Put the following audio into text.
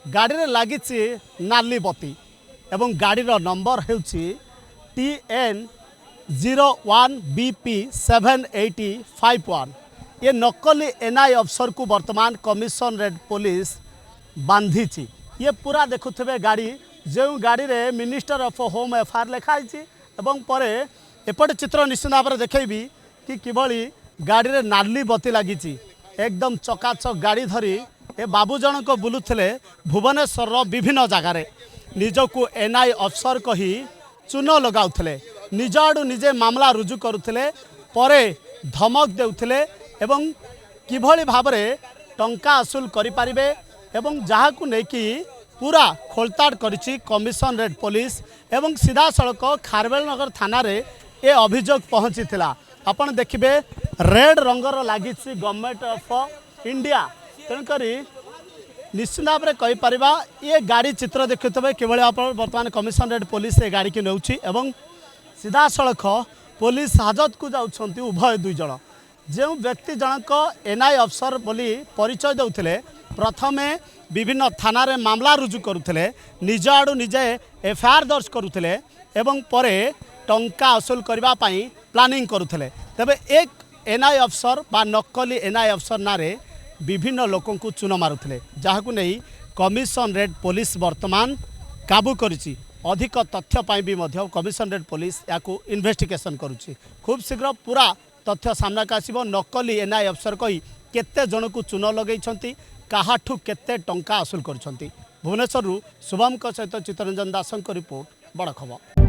गाड़ी रे लागिछि नाली बत्ती एवं गाड़ी रो नंबर हेउछि TN01BP7851। ये नकली एनआई अफसर को वर्तमान कमिशनरेट पुलिस बांधी। ये पूरा देखुथे गाड़ी जो गाड़ी रे मिनिस्टर ऑफ होम एफआईआर लिखाई एवं पर एपटे चित्र निश्चित भाव में देखी कि किभली गाड़ी रे नाली बत्ती लगी एकदम चकाचक गाड़ी धरी ए बाबू जनक बुलुले भुवनेश्वर विभिन्न जगार निजको एनआई अफसर कही चून लगाउले निज आड़ू निजे मामला रुजु करुले परे धमक देउथिले एवं किभली भाव में टंका आसूल करिपारिबे एवं जहाकू नेकी पूरा खोलताड़ करिछि कमिशनरेट पुलिस एवं सीधा सड़क खारवेल नगर थाना रे ए अभियोग पहुँची थिला। आपण देखिबे रेड रंगर लगी गवर्नमेंट ऑफ इंडिया तेणुकरी निश्चित भाव में कहीपर ये गाड़ी चित्र देखुवे किभली बर्तमान कमिशनरेट पुलिस ये गाड़ी की नौछि एवं सीधा सड़क पुलिस हाजत को जाउछंती उभय दुई जन जो व्यक्ति जनक एनआई अफसर बोली परिचय देउथिले प्रथमे विभिन्न थाना रे मामला रुजु करुथिले निज आड़ू निजे एफआईआर दर्ज करुथिले एवं परे टंका असूल करबा पई प्लानिंग करुथिले। तबे एक एनआई अफसर बा नकली एनआई अफसर नारे विभिन्न लोकों को चून मारुथिले जहाकू नहीं कमिशनरेट पुलिस वर्तमान काबू करिछि। अधिक तथ्य पाई भी मध्य कमिशनरेट पुलिस याकू इन्वेस्टिगेशन करुछि। खूब शीघ्र पूरा तथ्य सामना का आसिबो नकली एनआई अफसर कही केते जन को चून लगैछंती काहाठू केते टंका असूल करछंती। भुवनेश्वर शुभम सहित चित्तरंजन दास रिपोर्ट बड़ खबर।